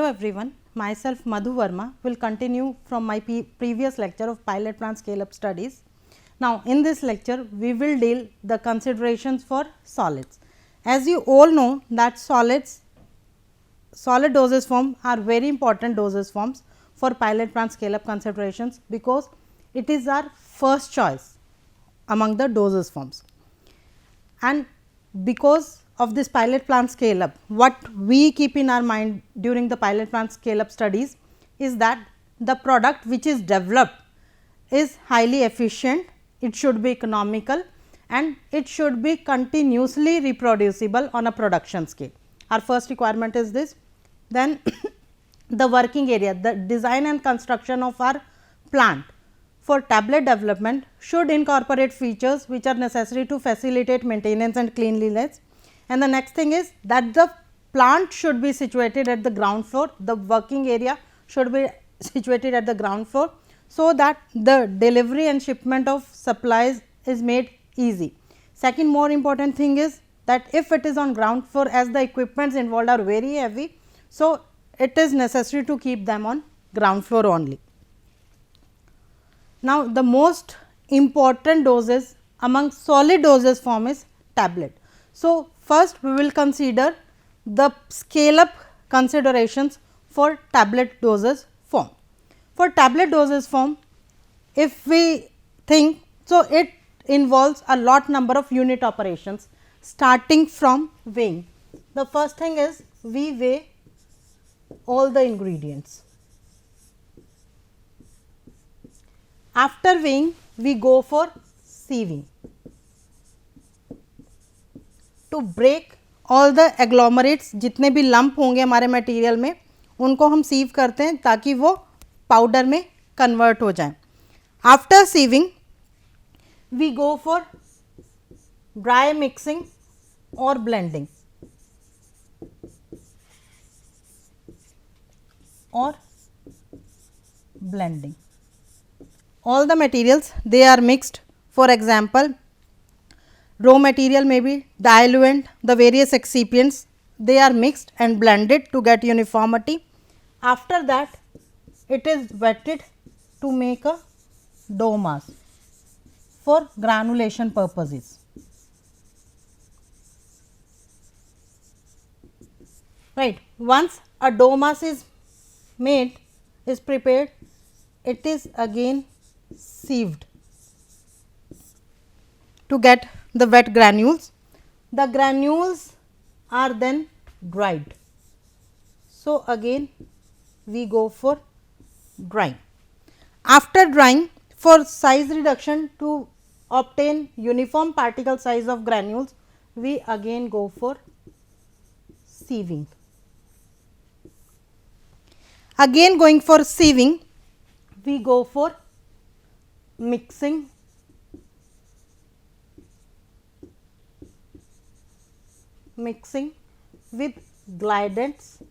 Hello everyone, myself Madhu Verma will continue from my previous lecture of pilot plant scale up studies. Now in this lecture we will deal the considerations for solids. As you all know that solid dosage form are very important dosage forms for pilot plant scale up considerations, because it is our first choice among the dosage forms. And because of this pilot plant scale up, what we keep in our mind during the pilot plant scale up studies is that the product which is developed is highly efficient, it should be economical and it should be continuously reproducible on a production scale. Our first requirement is this. Then the working area, the design and construction of our plant for tablet development should incorporate features which are necessary to facilitate maintenance and cleanliness. And the next thing is that the plant should be situated at the ground floor, the working area should be situated at the ground floor, so that the delivery and shipment of supplies is made easy. Second more important thing is that if it is on ground floor, as the equipments involved are very heavy, so it is necessary to keep them on ground floor only. Now, the most important doses among solid dosage form is tablet. So, first we will consider the scale up considerations for tablet dosage form. For tablet dosage form, if we think, so it involves a lot number of unit operations starting from weighing. The first thing is we weigh all the ingredients. After weighing, we go for sieving to break all the agglomerates, जितने भी lump होंगे हमारे material में उनको हम सीव करते हैं ताकि वो पाउडर में कन्वर्ट हो जाए. After sieving we go for dry mixing और blending all the materials they are mixed. For example, raw material may be diluent, the various excipients they are mixed and blended to get uniformity. After that it is wetted to make a dough mass for granulation purposes. Right. Once a dough mass is made, is prepared, it is again sieved to get the wet granules. The granules are then dried. So, again we go for drying. After drying, for size reduction to obtain uniform particle size of granules, we again go for sieving. Again going for sieving, we go for mixing with glidants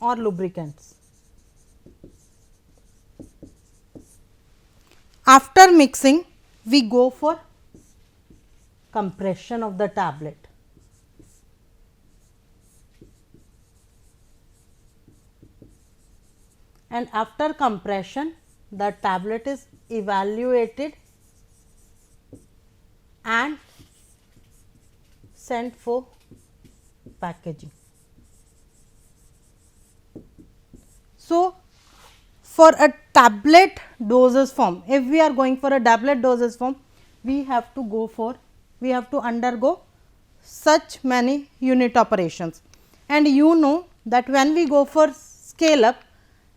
or lubricants. After mixing, we go for compression of the tablet. And after compression, the tablet is evaluated and sent for packaging. So, for a tablet dosage form, if we are going for a tablet dosage form, we have to undergo such many unit operations. And you know that when we go for scale up,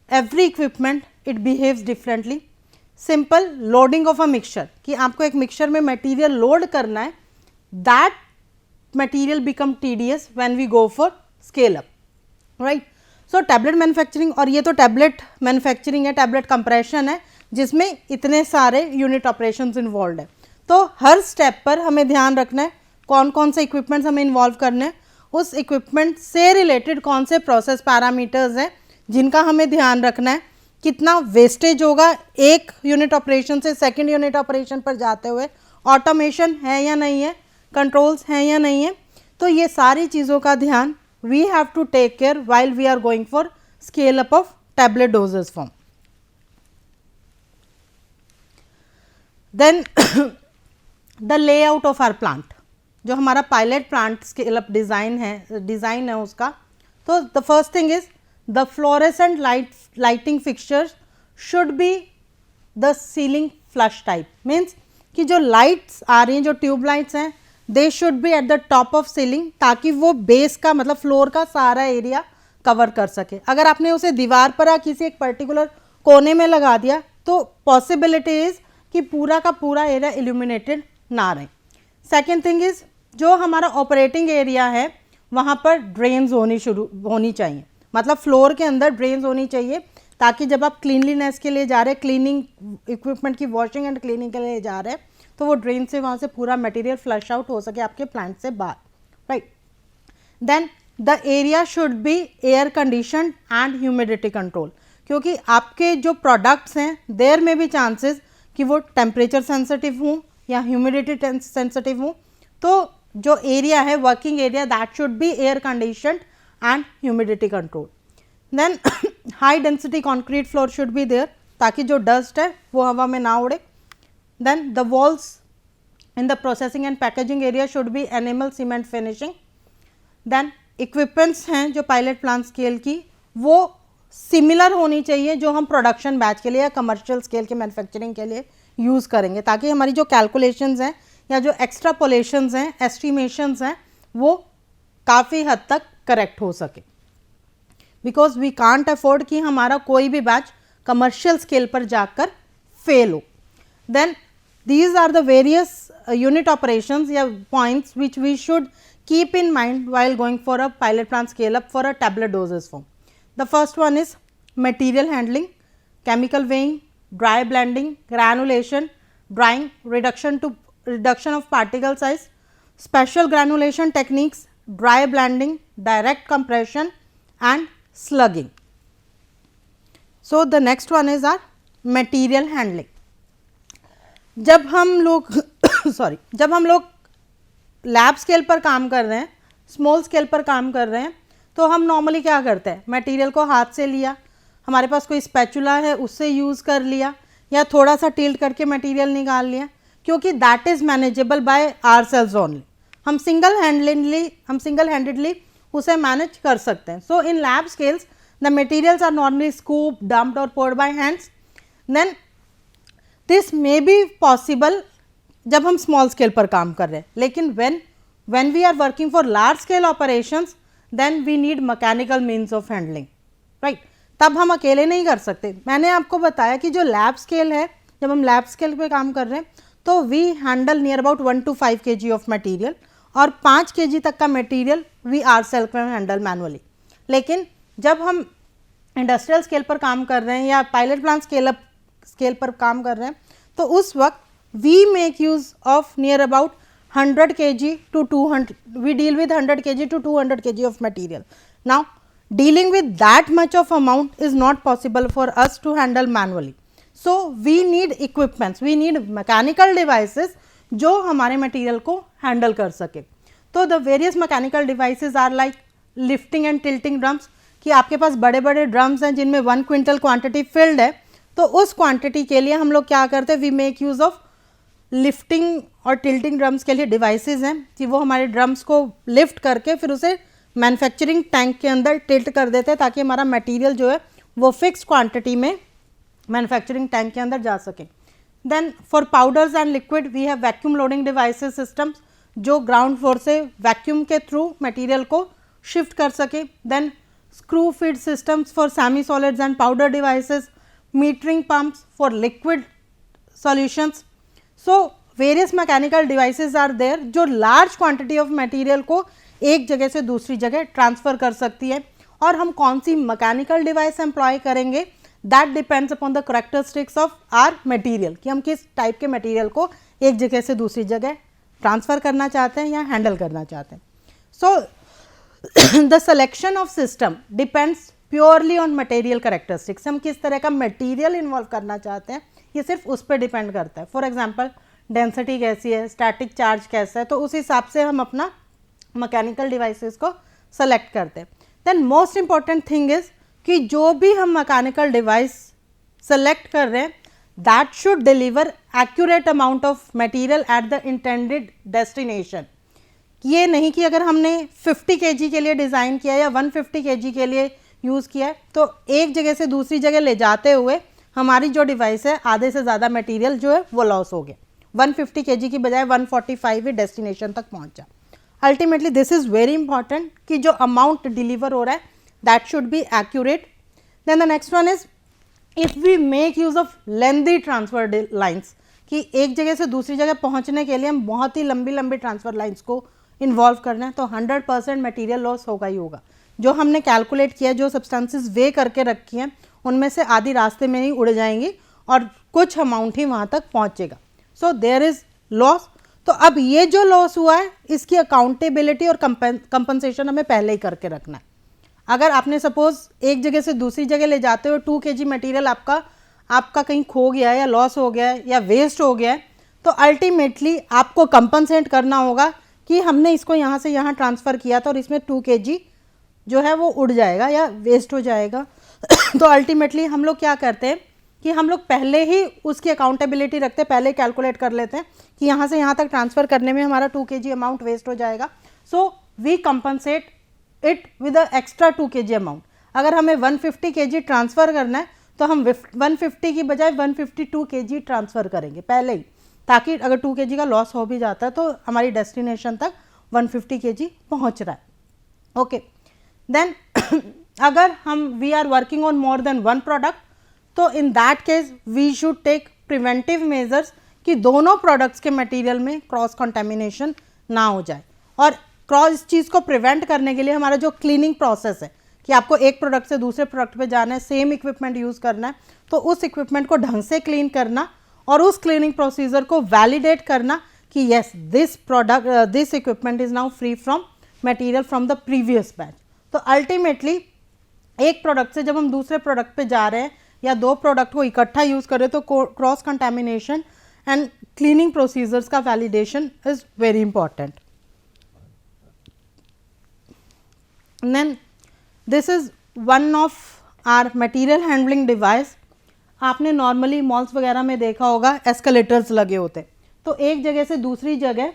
every equipment it behaves differently. Simple loading of a mixture, कि आपको एक mixture में material load करना है, that material become tedious when we go for scale up, right. So, tablet manufacturing, और ये तो tablet manufacturing है, tablet compression है, जिसमें इतने सारे unit operations involved है. तो हर स्टेप पर हमें ध्यान रखना है कौन कौन से इक्विपमेंट्स हमें इन्वॉल्व करने हैं, उस इक्विपमेंट से रिलेटेड कौन से प्रोसेस पैरामीटर्स हैं जिनका हमें ध्यान रखना है, कितना वेस्टेज होगा एक यूनिट ऑपरेशन से सेकंड यूनिट ऑपरेशन पर जाते हुए, ऑटोमेशन है या नहीं है, कंट्रोल्स हैं या नहीं है. तो ये सारी चीज़ों का ध्यान we have to take care while we are going for scale up of tablet dosage form. Then the layout of our plant, जो हमारा pilot plant scale up design है उसका, तो the first thing is the fluorescent lighting fixtures should be the ceiling flush type, means कि जो lights आ रही हैं, जो ट्यूब लाइट्स हैं, they should be at the top of ceiling, ताकि वो बेस का मतलब फ्लोर का सारा एरिया कवर कर सके. अगर आपने उसे दीवार पर या किसी एक पर्टिकुलर कोने में लगा दिया तो पॉसिबिलिटी इज कि पूरा का पूरा एरिया इल्यूमिनेटेड ना रहे. सेकेंड थिंग इज जो हमारा ऑपरेटिंग एरिया है वहाँ पर ड्रेन्स होनी चाहिए, मतलब फ्लोर के अंदर ड्रेन्स होनी चाहिए, ताकि जब आप क्लीनलीनेस के लिए जा रहे हैं, क्लीनिंग इक्विपमेंट की वॉशिंग एंड क्लीनिंग के लिए जा रहे हैं, तो वो ड्रेन से वहाँ से पूरा मटेरियल फ्लश आउट हो सके आपके प्लांट से बाहर, right. Then the area should be air condition and humidity control, क्योंकि आपके जो प्रोडक्ट्स हैं देयर में भी चांसेस कि वो टेम्परेचर सेंसिटिव हों या ह्यूमिडिटी सेंसिटिव हों, तो जो एरिया है working area that should be air conditioned and humidity control. Then high density concrete floor should be there, ताकि जो डस्ट है वो हवा में ना उड़े. Then the walls in the processing and packaging area should be enamel cement finishing. Then equipments हैं जो पायलट प्लांट स्केल की, वो सिमिलर होनी चाहिए जो हम प्रोडक्शन बैच के लिए या कमर्शियल स्केल के मैन्युफैक्चरिंग के लिए यूज़ करेंगे, ताकि हमारी जो कैलकुलेशंस हैं या जो एक्स्ट्रापोलेशंस हैं, एस्टिमेशंस हैं, वो काफ़ी हद तक करेक्ट हो सके. बिकॉज वी कांट अफोर्ड कि हमारा कोई भी बैच कमर्शियल स्केल पर जाकर फेल हो. Then these are the various unit operations या points which we should keep in mind while going for a pilot plant scale up for a tablet dosage form. The first one is material handling, chemical weighing, dry blending, granulation, drying, reduction of particle size, special granulation techniques, dry blending, direct compression and slugging. So the next one is our material handling. जब हम लोग lab scale पर काम कर रहे हैं, small scale पर काम कर रहे हैं, तो हम नॉर्मली क्या करते हैं, मटेरियल को हाथ से लिया, हमारे पास कोई स्पैचुला है उससे यूज़ कर लिया, या थोड़ा सा टिल्ट करके मटेरियल निकाल लिया, क्योंकि that is manageable by ourselves only. हम सिंगल हैंडेडली उसे मैनेज कर सकते हैं. So in lab scales the materials are normally scoop, dumped और poured by hands. Then this may be possible जब हम स्मॉल स्केल पर काम कर रहे हैं, लेकिन when we are working for large scale operations then we need mechanical means of handling, right. तब हम अकेले नहीं कर सकते. मैंने आपको बताया कि जो लैब स्केल है, जब हम लैब स्केल पे काम कर रहे हैं तो we handle near about 1 to 5 kg of material, और 5 kg तक का material we are self handle manually. लेकिन जब हम इंडस्ट्रियल स्केल पर काम कर रहे हैं या पायलट प्लांट स्केल पर काम कर रहे हैं, तो उस वक्त we make use of near about 100 kg to 200, we deal with 100 kg to 200 kg of material. Now dealing with that much of amount is not possible for us to handle manually. So we need equipments, we need mechanical devices जो हमारे material को handle कर सके. तो the various mechanical devices are like lifting and tilting drums, कि आपके पास बड़े बड़े ड्रम्स हैं जिनमें 1 क्विंटल क्वांटिटी फिल्ड है, तो उस क्वांटिटी के लिए हम लोग क्या करते हैं, we make use of lifting और टिल्टिंग ड्रम्स के लिए डिवाइसेस हैं कि वो हमारे ड्रम्स को लिफ्ट करके फिर उसे मैन्युफैक्चरिंग टैंक के अंदर टिल्ट कर देते हैं, ताकि हमारा मटेरियल जो है वो फिक्स क्वांटिटी में मैन्युफैक्चरिंग टैंक के अंदर जा सके. Then for powders and liquid we have vacuum loading devices systems, जो ग्राउंड फ्लोर से वैक्यूम के थ्रू मटेरियल को शिफ्ट कर सके. Then screw feed systems for semi solids and powder devices, metering pumps for liquid solutions. So various mechanical devices are there जो large quantity of material को एक जगह से दूसरी जगह ट्रांसफ़र कर सकती है. और हम कौन सी मैकेनिकल डिवाइस एम्प्लॉय करेंगे that depends upon the characteristics of our material, कि हम किस टाइप के मटेरियल को एक जगह से दूसरी जगह ट्रांसफ़र करना चाहते हैं या हैंडल करना चाहते हैं. So the selection of system depends purely on material characteristics. हम किस तरह का मटेरियल इन्वॉल्व करना चाहते हैं ये सिर्फ उस पर डिपेंड करता है. फॉर एग्जांपल डेंसिटी कैसी है, स्टैटिक चार्ज कैसा है, तो उस हिसाब से हम अपना मैकेनिकल डिवाइसेस को सेलेक्ट करते हैं। Then most important thing is कि जो भी हम मैकेनिकल डिवाइस सेलेक्ट कर रहे हैं that should deliver accurate amount of material at the intended destination. ये नहीं कि अगर हमने 50 kg के लिए डिज़ाइन किया या 150 kg के लिए यूज़ किया है तो एक जगह से दूसरी जगह ले जाते हुए हमारी जो डिवाइस है आधे से ज़्यादा मटेरियल जो है वो लॉस हो गया। 150 kg की बजाय 145 ही डेस्टिनेशन तक पहुंचा। Ultimately this is very important कि जो अमाउंट डिलीवर हो रहा है that should be accurate. Then the next one is if we make use of lengthy transfer lines, कि एक जगह से दूसरी जगह पहुंचने के लिए हम बहुत ही लंबी लंबी ट्रांसफर लाइन्स को इन्वॉल्व करना है तो 100% मटेरियल लॉस होगा ही होगा। जो हमने कैलकुलेट किया, जो सब्सटेंसेस वे करके रखी हैं उनमें से आधी रास्ते में ही उड़ जाएंगी और कुछ अमाउंट ही वहाँ तक पहुँचेगा। So there is loss. तो अब ये जो लॉस हुआ है इसकी अकाउंटेबिलिटी और कंपनसेशन हमें पहले ही करके रखना है। अगर आपने सपोज एक जगह से दूसरी जगह ले जाते हो 2 kg मटेरियल आपका कहीं खो गया है या लॉस हो गया है या वेस्ट हो गया है तो अल्टीमेटली आपको कंपनसेट करना होगा कि हमने इसको यहाँ से यहाँ ट्रांसफ़र किया था और इसमें 2 kg जो है वो उड़ जाएगा या वेस्ट हो जाएगा। तो अल्टीमेटली हम लोग क्या करते हैं कि हम लोग पहले ही उसकी अकाउंटेबिलिटी रखते हैं, पहले कैलकुलेट कर लेते हैं कि यहाँ से यहाँ तक ट्रांसफ़र करने में हमारा 2 kg अमाउंट वेस्ट हो जाएगा। So we compensate it with a extra 2 kg amount. अगर हमें 150 kg ट्रांसफ़र करना है तो हम 150 की बजाय 152 kg ट्रांसफ़र करेंगे पहले ही, ताकि अगर 2 kg का लॉस हो भी जाता है तो हमारी डेस्टिनेशन तक 150 kg पहुँच रहा है। ओके, देन अगर हम we are working on more than one product तो in that case we should take preventive measures कि दोनों प्रोडक्ट्स के मटेरियल में क्रॉस कंटेमिनेशन ना हो जाए। और इस चीज़ को प्रिवेंट करने के लिए हमारा जो क्लीनिंग प्रोसेस है कि आपको एक प्रोडक्ट से दूसरे प्रोडक्ट पे जाना है, सेम इक्विपमेंट यूज़ करना है, तो उस इक्विपमेंट को ढंग से क्लीन करना और उस क्लीनिंग प्रोसीजर को वैलिडेट करना कि yes this equipment is now free from material from the previous batch. तो अल्टीमेटली एक प्रोडक्ट से जब हम दूसरे प्रोडक्ट पे जा रहे हैं या दो प्रोडक्ट को इकट्ठा यूज़ कर रहे हैं तो cross contamination and cleaning procedures का validation is very important. Then this is one of our material handling device. आपने नॉर्मली मॉल्स वगैरह में देखा होगा एस्केलेटर्स लगे होते, तो एक जगह से दूसरी जगह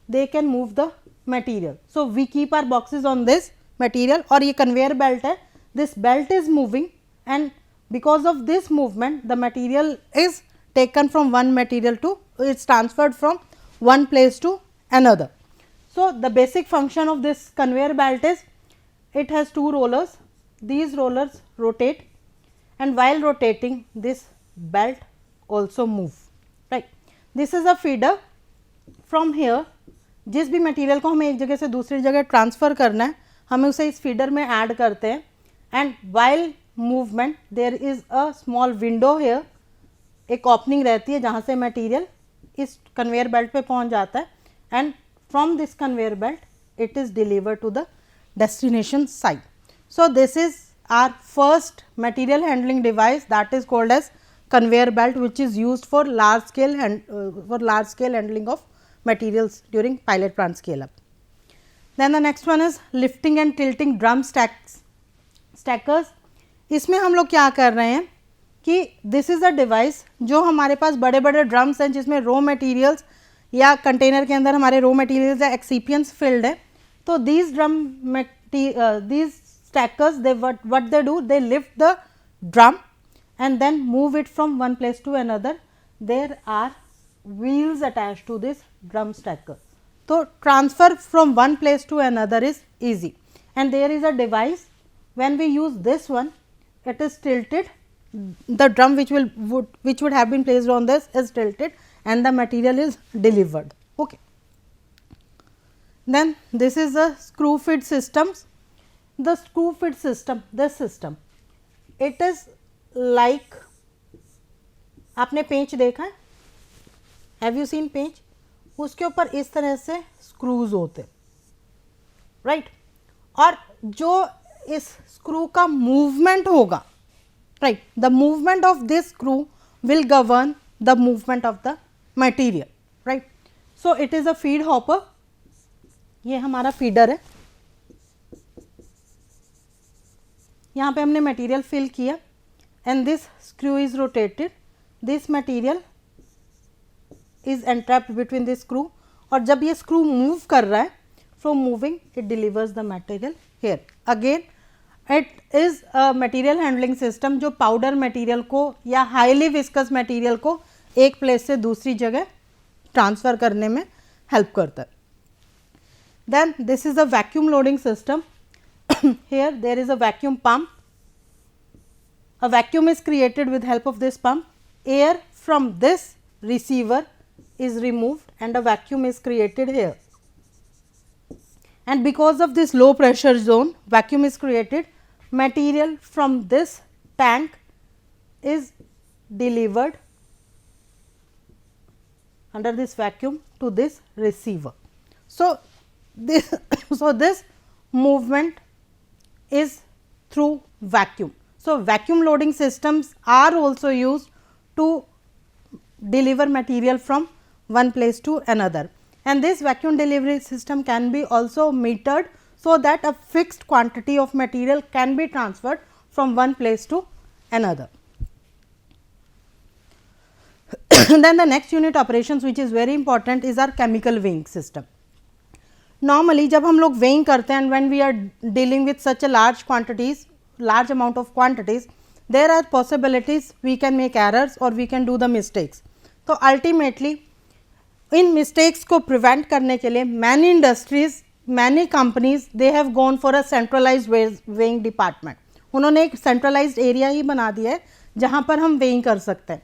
they can move the material. So we keep our boxes on this material और ये कन्वेयर बेल्ट है, this belt is moving and because of this movement the material is taken from one material to it's transferred from one place to another. So the basic function of this conveyor belt is it has two rollers. These rollers rotate and while rotating this belt also move, right. This is a feeder. From here जिस भी material को हमें एक जगह से दूसरी जगह transfer करना है हमें उसे इस फीडर में ऐड करते हैं and while movement there is a small window here. एक ओपनिंग रहती है जहाँ से मटेरियल इस कन्वेयर बेल्ट पे पहुँच जाता है and from this conveyor belt it is deliver to the destination site. So this is our first material handling device that is called as conveyor belt which is used for large scale handling of materials during pilot plant scale up. Then the next one is lifting and tilting drum stackers. इसमें हम लोग क्या कर रहे हैं कि this is a device जो हमारे पास बड़े बड़े ड्रम्स हैं जिसमें रो मटेरियल्स या कंटेनर के अंदर हमारे रो मटेरियल्स या एक्सिपियंट्स फिल्ड है. तो these stackers they what they do, they lift the drum and then move it from one place to another. There are wheels attached to this drum stacker. So transfer from one place to another is easy and there is a device when we use this one it is tilted, the drum which would have been placed on this is tilted and the material is delivered. Okay. Then this is a screw feed systems. The screw feed system, this system it is like आपने पेंच देखा है, have you seen पेंच, उसके ऊपर इस तरह से screws होते right और जो इस स्क्रू का मूवमेंट होगा right, the movement of this screw will govern the movement of the material right. So it is a feed hopper, ये हमारा फीडर है यहाँ पे हमने मटेरियल फिल किया and this screw is rotated, this material is entrapped between this screw, और जब ये स्क्रू मूव कर रहा है, from moving it delivers the material here. Again it is a material handling system जो पाउडर मटेरियल को या हाईली विस्कस मटेरियल को एक प्लेस से दूसरी जगह ट्रांसफर करने में हेल्प करता है. Then this is a vacuum loading system. Here there is a vacuum pump. A vacuum is created with help of this pump. Air from this receiver is removed and a vacuum is created here. And because of this low pressure zone, vacuum is created. Material from this tank is delivered under this vacuum to this receiver. So this movement is through vacuum. So vacuum loading systems are also used to deliver material from one place to another, and this vacuum delivery system can be also metered so that a fixed quantity of material can be transferred from one place to another. Then the next unit operations which is very important is our chemical weighing system. Normally जब हम लोग weighing करते हैं and when we are dealing with such a large amount of quantities, there are possibilities we can make errors or we can do the mistakes. तो ultimately इन mistakes को prevent करने के लिए many industries, many companies they have gone for a centralized weighing department. उन्होंने एक centralized area ही बना दिया है जहाँ पर हम weighing कर सकते हैं.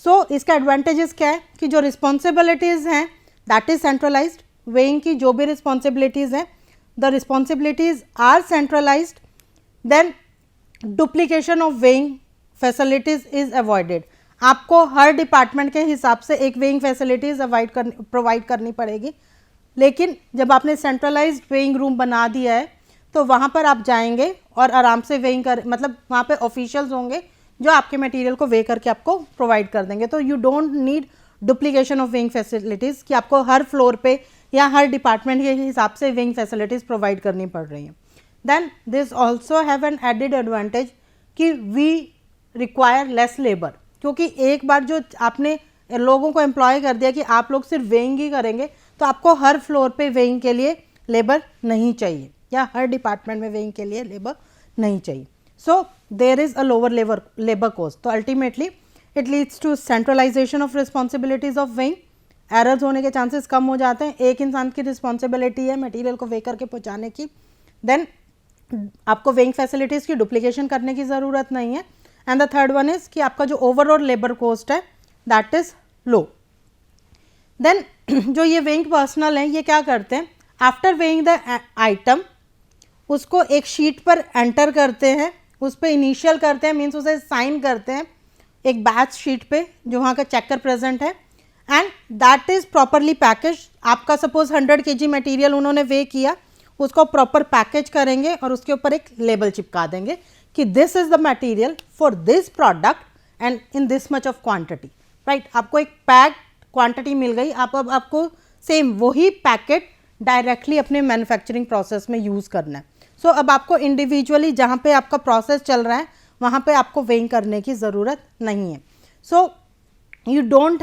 So इसका advantages क्या है कि जो responsibilities हैं that is centralized, weighing की जो भी responsibilities हैं, the responsibilities are centralized, then duplication of weighing facilities is avoided. आपको हर डिपार्टमेंट के हिसाब से एक weighing facilities प्रोवाइड करनी पड़ेगी, लेकिन जब आपने सेंट्रलाइज्ड weighing रूम बना दिया है तो वहाँ पर आप जाएंगे और आराम से weighing कर, मतलब वहाँ पे ऑफिशियल्स होंगे जो आपके मटेरियल को वे करके आपको प्रोवाइड कर देंगे. तो you don't need duplication of weighing facilities कि आपको हर फ्लोर पे या हर डिपार्टमेंट के हिसाब से weighing फैसिलिटीज़ प्रोवाइड करनी पड़ रही हैं. Then this also have an added advantage कि वी रिक्वायर लेस लेबर, क्योंकि एक बार जो आपने लोगों को एम्प्लॉय कर दिया कि आप लोग सिर्फ weighing ही करेंगे तो आपको हर फ्लोर पे weighing के लिए लेबर नहीं चाहिए या हर डिपार्टमेंट में weighing के लिए लेबर नहीं चाहिए. So there is a lower labour cost. तो ultimately it leads to centralisation of responsibilities of weighing. Errors होने के चांसेस कम हो जाते हैं. एक इंसान की रिस्पॉन्सिबिलिटी है मटेरियल को वे करके पहुंचाने की, देन आपको weighing फैसिलिटीज़ की डुप्लीकेशन करने की ज़रूरत नहीं है. And the third one is कि आपका जो ओवरऑल लेबर कॉस्ट है दैट इज़ लो. देन जो ये weighing पर्सनल हैं ये क्या करते हैं, आफ्टर weighing द आइटम उसको एक शीट पर एंटर करते हैं, उस पर इनिशियल करते हैं, मीन्स उसे साइन करते हैं एक बैच शीट पे जो वहाँ का चेकर प्रेजेंट है, and that is properly package. आपका सपोज 100 kg मटेरियल उन्होंने वे किया, उसको प्रॉपर पैकेज करेंगे और उसके ऊपर एक लेबल चिपका देंगे कि this is the material for this product and in this much of quantity. Right, आपको एक पैक्ड क्वांटिटी मिल गई. अब आपको सेम वही पैकेट डायरेक्टली अपने मैन्युफैक्चरिंग प्रोसेस में यूज़ करना है. सो अब आपको इंडिविजुअली जहाँ पे आपका प्रोसेस चल रहा है वहाँ पे आपको weighing करने की ज़रूरत नहीं है. सो you don't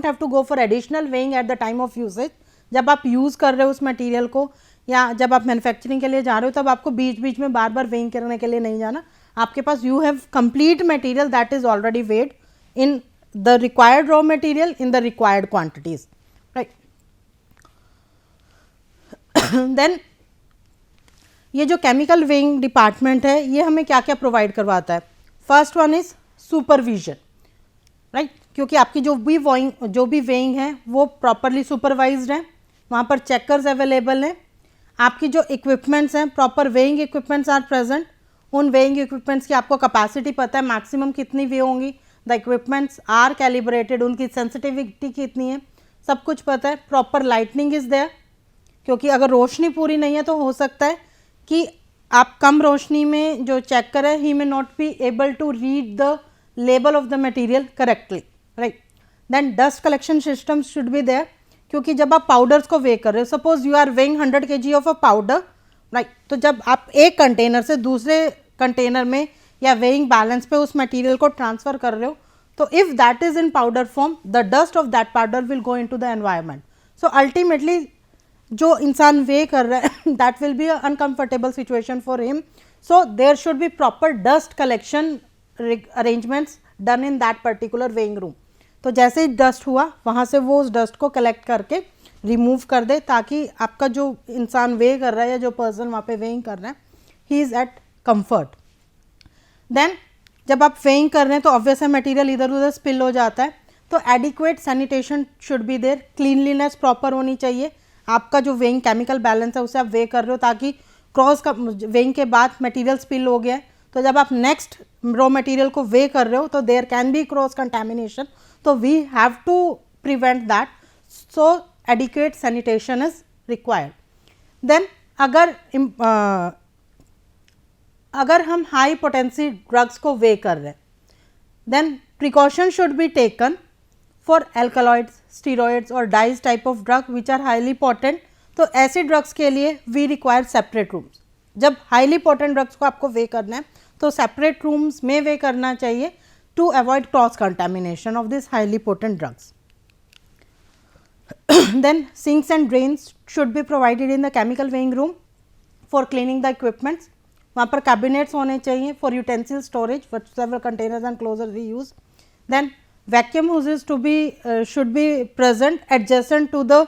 have to go for additional weighing at the time of usage. जब आप यूज़ कर रहे हो उस मटेरियल को या जब आप मैन्युफैक्चरिंग के लिए जा रहे हो तब आपको बीच बीच में बार बार weighing करने के लिए नहीं जाना. आपके पास you have complete material that is already weighed in the required raw material in the required quantities. Right, then ये जो केमिकल weighing डिपार्टमेंट है ये हमें क्या क्या प्रोवाइड करवाता है. First one is supervision. Right, क्योंकि आपकी जो भी weighing है वो प्रॉपरली सुपरवाइज्ड है, वहाँ पर चेकर्स अवेलेबल हैं. आपकी जो इक्विपमेंट्स हैं proper weighing equipments are present. उन weighing इक्विपमेंट्स की आपको कैपेसिटी पता है, मैक्सिमम कितनी वे होंगी. द इक्विपमेंट्स आर कैलिब्रेटेड, उनकी सेंसिटिविटी कितनी है सब कुछ पता है. प्रॉपर लाइटनिंग इज़ देयर, क्योंकि अगर रोशनी पूरी नहीं है तो हो सकता है कि आप कम रोशनी में जो चेकर है he may not be able to read the label of the material correctly. Right, then dust collection system should be there, क्योंकि जब आप पाउडर्स को वे कर रहे हो, suppose you are weighing 100 kg of a powder, right. तो जब आप एक कंटेनर से दूसरे कंटेनर में या वेइंग बैलेंस पे उस मटेरियल को ट्रांसफर कर रहे हो, तो if that is in powder form, the dust of that powder will go into the environment. So ultimately जो इंसान वे कर रहा है that will be uncomfortable situation for him. So there should be proper dust collection arrangements done in that particular weighing room. तो जैसे ही dust हुआ वहाँ से वो उस डस्ट को कलेक्ट करके रिमूव कर दे, ताकि आपका जो इंसान वे कर रहा है या जो पर्सन वहाँ पे वेइंग कर रहा है, he is at comfort. Then जब आप वेइंग कर रहे हैं तो ऑब्वियस है मटेरियल इधर उधर स्पिल हो जाता है, तो adequate sanitation should be there, cleanliness proper होनी चाहिए। आपका जो वेइंग केमिकल बैलेंस है उसे आप वे कर रहे हो, ताकि क्रॉस का वेइंग के बाद मटेरियल स्पिल हो गया है, तो जब आप नेक्स्ट रॉ मटेरियल को वे कर रहे हो तो there can be cross contamination, तो we have to prevent that. So adequate sanitation is required. Then अगर हम हाई पोटेंसी ड्रग्स को वे कर रहे हैं, then precaution should be taken for alkaloids, steroids और dyes type of drug which are highly potent. तो ऐसे ड्रग्स के लिए वी रिक्वायर सेपरेट रूम्स। जब हाईली पोटेंट ड्रग्स को आपको वे करना है तो सेपरेट रूम्स में वे करना चाहिए to avoid cross contamination of this highly potent drugs. Then sinks and drains should be provided in the chemical weighing room for cleaning the equipments. वहाँ पर cabinets होने चाहिए for utensil storage for several containers and closures we use. Then vacuum hoses should be present adjacent to the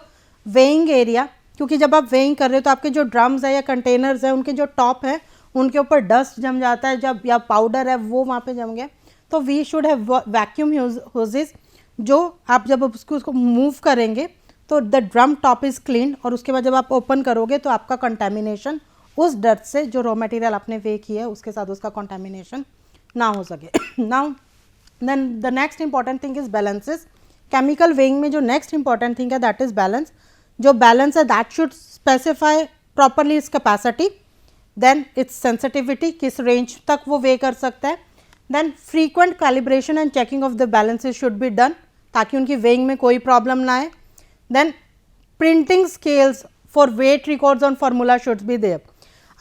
weighing area, क्योंकि जब आप weighing कर रहे हो तो आपके जो ड्रम्स है या कंटेनर्स है उनके जो टॉप है उनके ऊपर डस्ट जम जाता है, जब या पाउडर है वो वहाँ पे जम गया, तो we should have vacuum hoses, जो आप जब उसको मूव करेंगे तो the drum top is clean, और उसके बाद जब आप ओपन करोगे तो आपका कंटेमिनेशन उस डस्ट से जो रॉ मटेरियल आपने वे किया है उसके साथ उसका कंटेमिनेशन ना हो सके। Now then the next important thing is balances. Chemical weighing में जो नेक्स्ट इंपॉर्टेंट थिंग है दैट इज बैलेंस। जो बैलेंस है that should specify properly its capacity, then its sensitivity, किस रेंज तक वो वे कर सकता है, then frequent calibration and checking of the balances should be done ताकि उनकी वेइंग में कोई प्रॉब्लम ना आए। Then printing scales for weight records on formula should be there.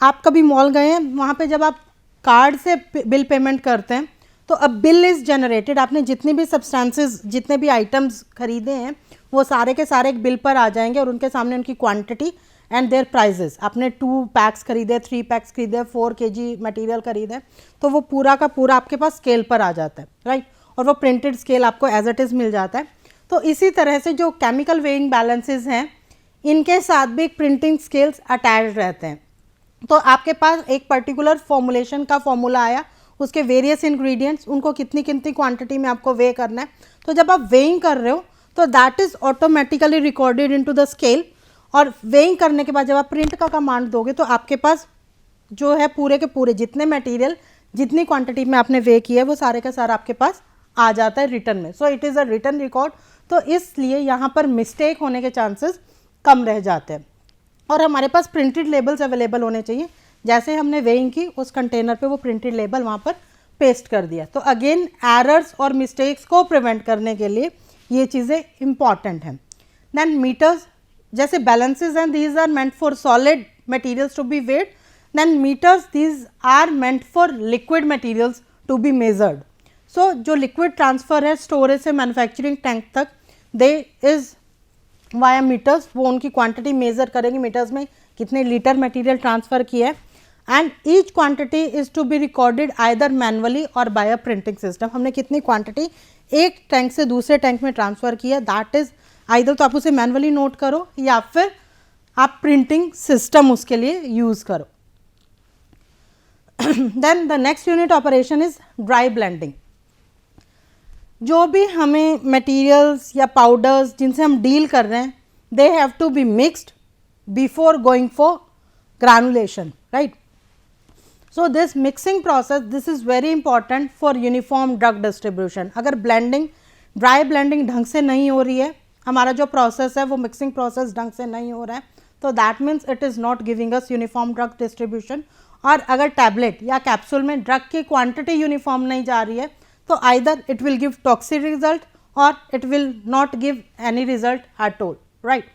आप कभी मॉल गए हैं, वहाँ पे जब आप कार्ड से बिल पेमेंट करते हैं तो अब बिल इज़ जनरेटेड, आपने जितनी भी सब्सटेंसेस जितने भी आइटम्स खरीदे हैं वो सारे के सारे एक बिल पर आ जाएंगे और उनके सामने उनकी क्वांटिटी एंड देयर प्राइजेस। आपने 2 पैक्स खरीदे, 3 पैक्स खरीदे, 4 kg मटेरियल खरीदे, तो वो पूरा का पूरा आपके पास स्केल पर आ जाता है, राइट, और वो प्रिंटेड स्केल आपको एज इट इज़ मिल जाता है। तो इसी तरह से जो केमिकल वेइंग बैलेंसेस हैं इनके साथ भी एक प्रिंटिंग स्केल्स अटैच रहते हैं। तो आपके पास एक पर्टिकुलर फॉर्मुलेशन का फॉर्मूला आया, उसके वेरियस इंग्रेडिएंट्स, उनको कितनी कितनी क्वांटिटी में आपको वे करना है, तो जब आप वेइंग कर रहे हो तो that is automatically recorded into the scale, और वेइंग करने के बाद जब आप प्रिंट का कमांड दोगे तो आपके पास जो है पूरे के पूरे जितने मटेरियल जितनी क्वांटिटी में आपने वे किया है वो सारे का सारा आपके पास आ जाता है रिटर्न में। सो it is a return record, तो इसलिए यहाँ पर मिस्टेक होने के चांसेस कम रह जाते हैं। और हमारे पास प्रिंटेड लेबल्स अवेलेबल होने चाहिए, जैसे हमने वेइंग की उस कंटेनर पे वो प्रिंटेड लेबल वहाँ पर पेस्ट कर दिया। तो अगेन एरर्स और मिस्टेक्स को प्रिवेंट करने के लिए ये चीज़ें इंपॉर्टेंट हैं। देन मीटर्स, जैसे बैलेंसेस हैं these are meant for solid materials to be weighed, then meters these are meant for liquid materials to be measured. So जो लिक्विड ट्रांसफ़र है स्टोरेज से मैन्युफैक्चरिंग टैंक तक, दे इज़ वाया मीटर्स, वो उनकी quantity measure करेंगे metres में कितने litre material transfer किया है, and each quantity is to be recorded either manually और बाय अ प्रिंटिंग सिस्टम। हमने कितनी क्वांटिटी एक टैंक से दूसरे टैंक में ट्रांसफ़र किया, दैट इज़ आइदर तो आप उसे मैनुअली नोट करो या फिर आप प्रिंटिंग सिस्टम उसके लिए यूज़ करो। Then the next unit operation is dry blending. जो भी हमें मटेरियल्स या पाउडर्स जिनसे हम डील कर रहे हैं, they have to be mixed before going for granulation, right. So this mixing process, this is very important for uniform drug distribution. अगर ब्लेंडिंग, ड्राई ब्लेंडिंग ढंग से नहीं हो रही है, हमारा जो प्रोसेस है वो मिक्सिंग प्रोसेस ढंग से नहीं हो रहा है, तो that means it is not giving us uniform drug distribution. और अगर टैबलेट या कैप्सूल में ड्रग की क्वांटिटी यूनिफॉर्म नहीं जा रही है तो either it will give toxic result और it will not give any result at all, right.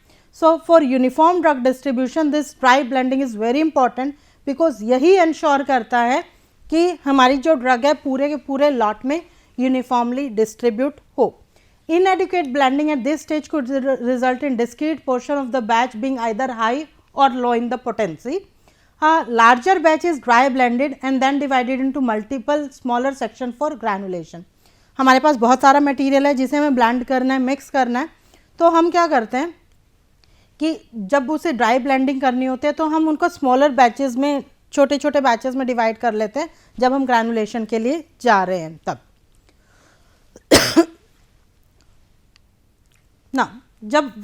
So for uniform drug distribution this dry blending is very important, because यही ensure करता है कि हमारी जो ड्रग है पूरे के पूरे लॉट में यूनिफॉर्मली डिस्ट्रीब्यूट हो. Inadequate blending at this stage could result in discrete portion of the batch being either high or low in the potency. A larger batch is dry blended and then divided into multiple smaller section for granulation. हमारे पास बहुत सारा material है जिसे हमें blend करना है, mix करना है, तो हम क्या करते हैं कि जब उसे ड्राई ब्लेंडिंग करनी होती है तो हम उनको स्मॉलर बैचेस में, छोटे छोटे बैचेस में डिवाइड कर लेते हैं जब हम ग्रैनुलेशन के लिए जा रहे हैं तब. Now,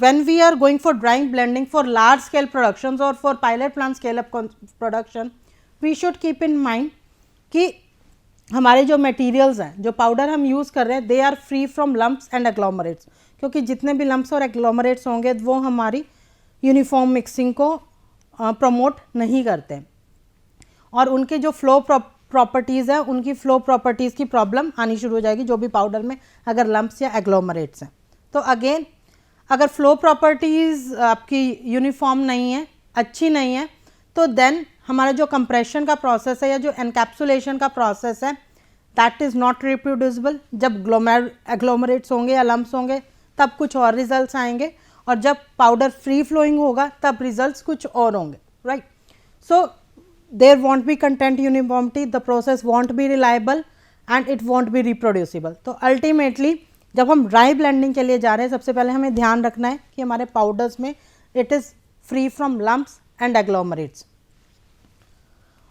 when we are going for drying blending for large scale productions or for pilot plant scale up production, we should keep in mind कि हमारे जो materials हैं, जो powder हम use कर रहे हैं, they are free from lumps and agglomerates, क्योंकि जितने भी lumps और agglomerates होंगे वो हमारी uniform mixing को promote नहीं करते और उनके जो flow properties है, उनकी flow properties की problem आनी शुरू हो जाएगी जो भी powder में अगर lumps या agglomerates हैं. तो again अगर फ्लो प्रॉपर्टीज़ आपकी यूनिफॉर्म नहीं है, अच्छी नहीं है, तो देन हमारा जो कंप्रेशन का प्रोसेस है या जो एनकैप्सुलेशन का प्रोसेस है दैट इज़ नॉट रिप्रोड्यूसिबल. जब एग्लोमरेट्स होंगे या लम्प्स होंगे तब कुछ और रिजल्ट्स आएंगे और जब पाउडर फ्री फ्लोइंग होगा तब रिजल्ट्स कुछ और होंगे, right. So there won't be content uniformity, the process won't be reliable and it won't be reproducible. तो अल्टीमेटली जब हम ड्राई ब्लेंडिंग के लिए जा रहे हैं सबसे पहले हमें ध्यान रखना है कि हमारे पाउडर्स में it is free from lumps and agglomerates.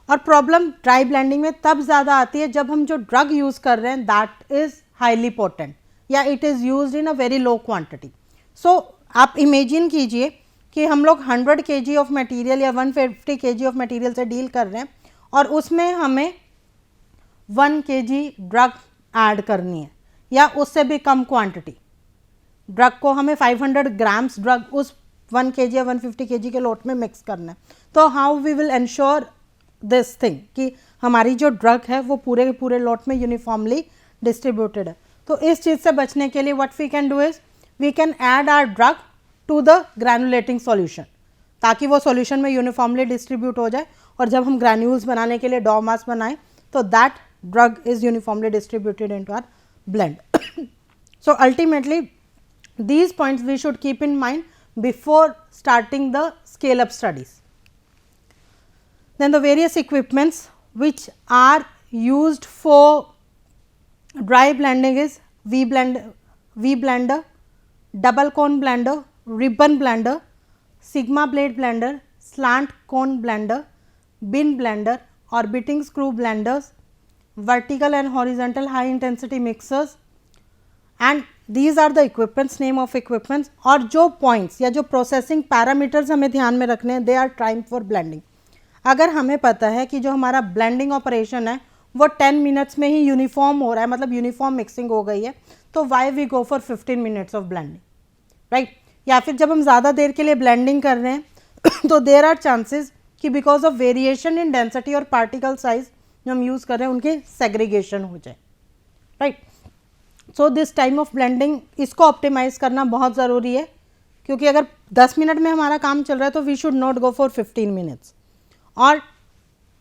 और प्रॉब्लम ड्राई ब्लेंडिंग में तब ज़्यादा आती है जब हम जो ड्रग यूज़ कर रहे हैं दैट इज़ हाईली पोटेंट या it is used in a very low quantity. So आप इमेजिन कीजिए कि हम लोग 100 kg ऑफ मटेरियल या 150 kg ऑफ मटेरियल से डील कर रहे हैं और उसमें हमें 1 kg ड्रग ऐड करनी है या उससे भी कम क्वांटिटी ड्रग को हमें 500 ग्राम्स ड्रग उस 1 kg या 150 kg के लोट में मिक्स करना है. तो how we will ensure this thing कि हमारी जो ड्रग है वो पूरे के पूरे लोट में यूनिफॉर्मली डिस्ट्रीब्यूटेड है. तो इस चीज़ से बचने के लिए what we can do is we can add our drug to the granulating solution ताकि वो सॉल्यूशन में यूनिफॉर्मली डिस्ट्रीब्यूट हो जाए और जब हम ग्रैन्यूल्स बनाने के लिए डॉ मास बनाएं तो that drug is uniformly distributed into our blend. So ultimately these points we should keep in mind before starting the scale up studies. Then the various equipments which are used for dry blending is V blender, double cone blender, ribbon blender, sigma blade blender, slant cone blender, bin blender, orbiting screw blenders, vertical and horizontal high intensity mixers and these are the equipments, name of equipments. और जो points या जो processing parameters हमें ध्यान में रखने हैं they are time for blending. अगर हमें पता है कि जो हमारा blending operation है वो 10 minutes में ही यूनिफॉर्म हो रहा है, मतलब यूनिफॉर्म मिक्सिंग हो गई है, तो why we go for 15 minutes of blending, right? या फिर जब हम ज़्यादा देर के लिए blending कर रहे हैं तो there are chances कि because of variation in density और particle size जो हम यूज़ कर रहे हैं उनके सेग्रीगेशन हो जाए, right. So this time of blending इसको ऑप्टिमाइज़ करना बहुत ज़रूरी है क्योंकि अगर 10 मिनट में हमारा काम चल रहा है तो we should not go for 15 minutes. और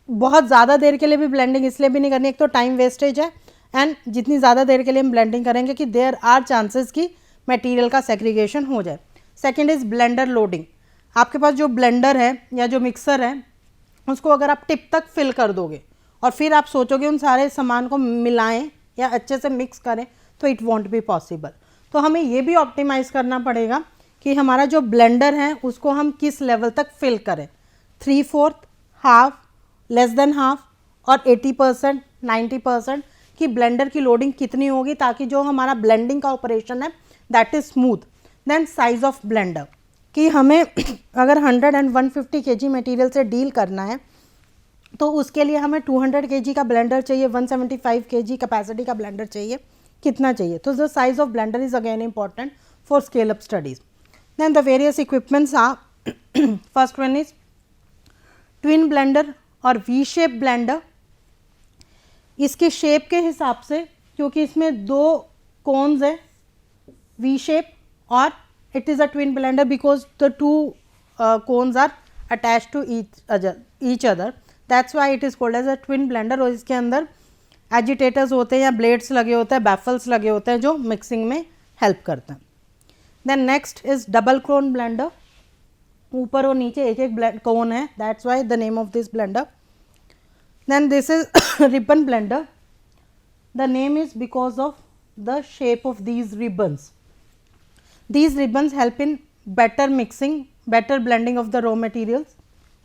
बहुत ज़्यादा देर के लिए भी ब्लेंडिंग इसलिए भी नहीं करनी, एक तो टाइम वेस्टेज है एंड जितनी ज़्यादा देर के लिए हम ब्लेंडिंग करेंगे कि देयर आर चांसेस कि मटेरियल का सेग्रीगेशन हो जाए. Second is blender loading. आपके पास जो ब्लेंडर है या जो मिक्सर है उसको अगर आप टिप तक फिल कर दोगे और फिर आप सोचोगे उन सारे सामान को मिलाएं या अच्छे से मिक्स करें तो इट वॉन्ट बी पॉसिबल. तो हमें ये भी ऑप्टिमाइज़ करना पड़ेगा कि हमारा जो ब्लेंडर है उसको हम किस लेवल तक फिल करें, 3/4, हाफ, लेस देन हाफ और 80%, 90% कि ब्लेंडर की लोडिंग कितनी होगी ताकि जो हमारा ब्लेंडिंग का ऑपरेशन है that is smooth. Then size of blender कि हमें अगर 100 and 150 kg मटेरियल से डील करना है तो उसके लिए हमें 200 kg का ब्लेंडर चाहिए, 175 kg कैपेसिटी का ब्लेंडर चाहिए, कितना चाहिए. तो the size of blender is again important for scale up studies. Then the various equipments are first one is twin blender और वी शेप ब्लेंडर. इसके शेप के हिसाब से क्योंकि इसमें 2 कोन्स है वी शेप और it is a twin blender because the two cones are attached to each other. That's why it is called as a twin blender. और इसके अंदर एजिटेटर्स होते हैं या ब्लेड्स लगे होते हैं, बैफल्स लगे होते हैं जो मिक्सिंग में हेल्प करते हैं. Then next is double cone blender. ऊपर और नीचे एक एक कोन है, that's why the name of this blender. Then this is ribbon blender. The name is because of the shape of these ribbons. These ribbons help in better mixing, better blending of the raw materials.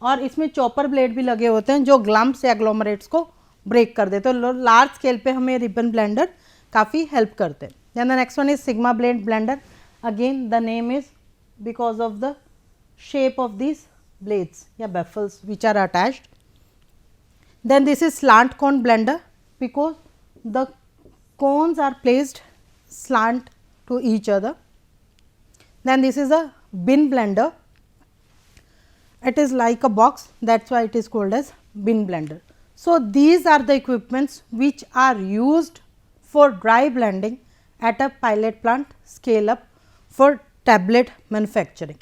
और इसमें chopper blade भी लगे होते हैं जो ग्लम्प्स या एग्लोमरेट्स को break कर देते हैं. लार्ज स्केल पे हमें रिबन ब्लेंडर काफ़ी हेल्प करते हैं. Then the next one is sigma blade blender. Again the name is because of the shape ऑफ दिस ब्लेड्स या baffles which are attached. Then this is slant cone blender because the cones are placed slant to each other. Then this is a bin blender. It is like a box, that's why it is called as bin blender. So these are the equipments which are used for dry blending at a pilot plant scale up for tablet manufacturing.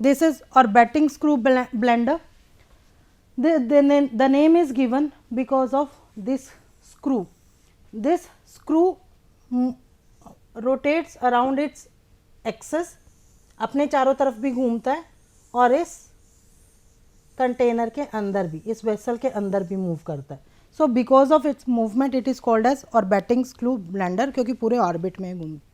This is orbiting screw blender. The name is given because of this screw. This screw rotates around its axis, अपने चारों तरफ भी घूमता है और इस container के अंदर भी, इस वेसल के अंदर भी मूव करता है. So because of its movement it is called as orbiting screw blender, क्योंकि पूरे ऑर्बिट में घूमता है.